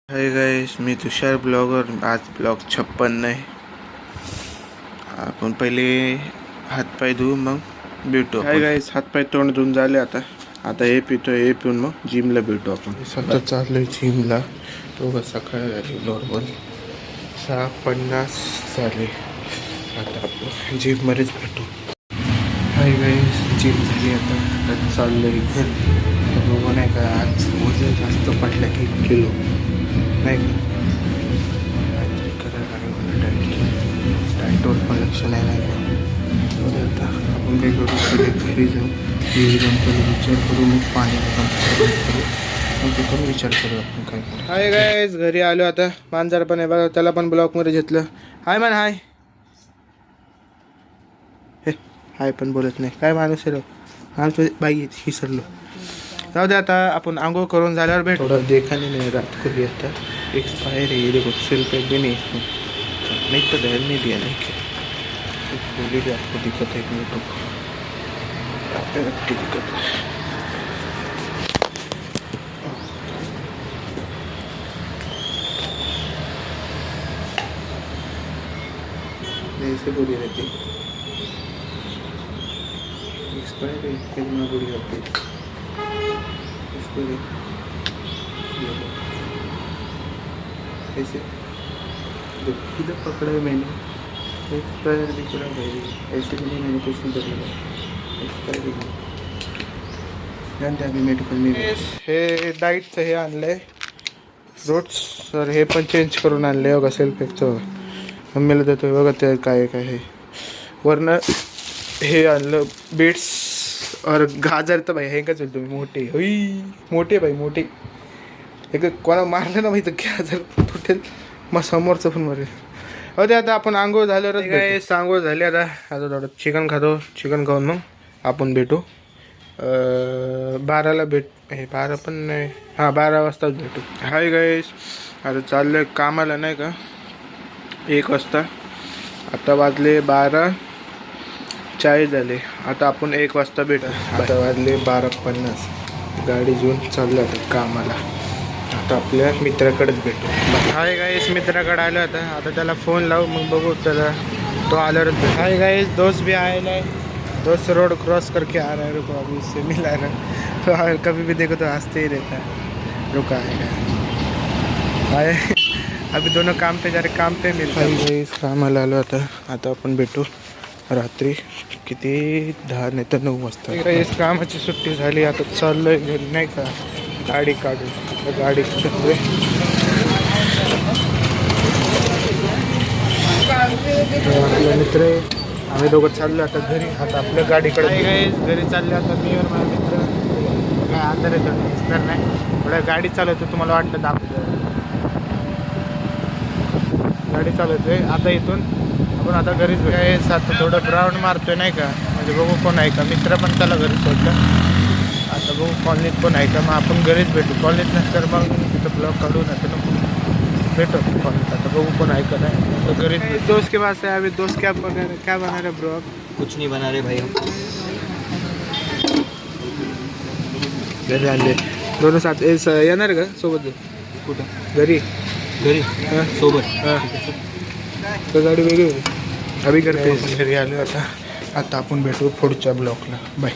Hi guys, मी तुषार blogger. आज blog 56 आहे. आपण पहिले हातपाय धुवू मग भेटू. हाय गाइस, हातपाय तोंड धुवून झाले. आता हे पितोय. हे पिऊन मग जिमला भेटू आपण. सतत चाललोय जिमला. तो सकाळी झाली नॉर्मल 6:50 झाले. आता आपण जिममध्येच भेटू. हाय गाइस, जिम झाली. आता चाललोय घरी. बघू नाही का, आज वजन जास्त पडलं 1 किलो. नाही काहीतरी करायला लागेल मला. डाएटवर पण लक्ष नाही का. आता आपण काय करू, पहिले घरी जाऊ. घरी जाऊन पहिले विचार करू, मग पाणी करू. मग ते पण विचार करू आपण काय करू. हाय गाइस, घरी आलो. आता मांजर पण आहे बघा, त्याला पण ब्लॉकमध्ये घेतलं. हाय मन हाय. हे हाय पण बोलत नाही. काय माणूस आहे आमचं. बाई विसरलो. जाऊ दे. आता आपण आंघोळ करून झाल्यावर भेट. थोड़ा देखा नहीं रात को भी. आता एक्सपायर है ये देखो. सिर्फ एक भी नहीं इसमें नहीं तो ध्यान नहीं दिया. नहीं क्या बोली भी आपको दिक्कत है कि नहीं. तो आप रखती दिक्कत है. ऐसे बोली रहती एक्सपायर है फिर मैं बोली रहती इसको ऐसे इधर पकड़ा है मैंने. एक्सपायर दिख रहा भाई. ऐसे भी नहीं, मैंने कुछ नहीं कर. एक्सपायर जानते आम्ही मेडिकल में. हे डाईटचं हे आणलंय रोट्स. सर हे पण चेंज करून आणले बघा. सेल्फेकचं मम्मीला देतोय बघा. ते काय काय हे वरनं हे आणलं बीट्स और गाजर. तर भाई हे का चल तुम्ही मोठे होई. मोठे भाई मोठे. एक कोणा मारलं ना माहिती गाजर तुटेल. मग समोरचं पण मरेल. हो ते आता आपण आंघोळ झाल्यावरच काय आंघोळ झाली. आता थोडं चिकन खातो. चिकन खाऊन मग आपण भेटू 12ला भेट. हे 12 पण नाही. हां 12 वाजताच भेटू. हाय गाइस, आता चाललं कामाला नाही का 1 वाजता. आता वाजले 12:40 झाले. आता आपण 1 वाजता भेटू. आता वाजले 12:50. गाडी घेऊन चाललो आता कामाला. आता आपल्या मित्राकडेच भेटू. हाय गाइस, मित्राकडे आलो. आता त्याला फोन लावू मग बघू त्याला. तो आल्यावरच भेटू. हाय गाइस, दोस्त भी आया है. दोस्त रोड क्रॉस करके आ रहा है. रुको अभी इससे मिला रहा. तो कभी भी देखो तो हंसते ही रहता है. रुका आएगा. हाय अभी दोनों काम पे जा रहे. काम पे मिलता है. कामाला आलो. आता आपण भेटू रात्री किती 10 नाही तर 9 वाजता. इस कामाची सुट्टी झाली. आता चाललोय घरी नाही का गाडी काढून. गाडी आपला मित्र आहे. आम्ही दोघं चाललो आता घरी. आता आपल्या गाडीकडे घरी चालले. आता मी और माझा मित्र काय आजार आहे दिसणार नाही. थोड्या गाडी चालवतो. तुम्हाला वाटलं दाखवतो. गाडी चालवतोय. आता इथून आपण आता घरीच भेटायच. आता थोडं ग्राउंड मारतोय नाही का. म्हणजे बघू कोण आहे का. मित्र पण त्याला घरी सोडलं. आता बघू कॉलनीत कोण आहे का. मग आपण घरीच भेटू. कॉलनीत नंतर मग तिथं ब्लॉग काढू ना तर भेटू कॉलनीत. आता बघू कोण आहे का नाही. तो घरीच. दोस्त के पास है. अभी दोस्त क्या बना रहे ब्रो. कुछ नहीं बना रहे भाई हम. घरी आणले दोन साथ येणार का सोबत. कुठं घरी सोबत. तर गाडी वेगळी. अभी करते घरी आलो. आता आपण भेटू पुढच्या ब्लॉकला. बाय.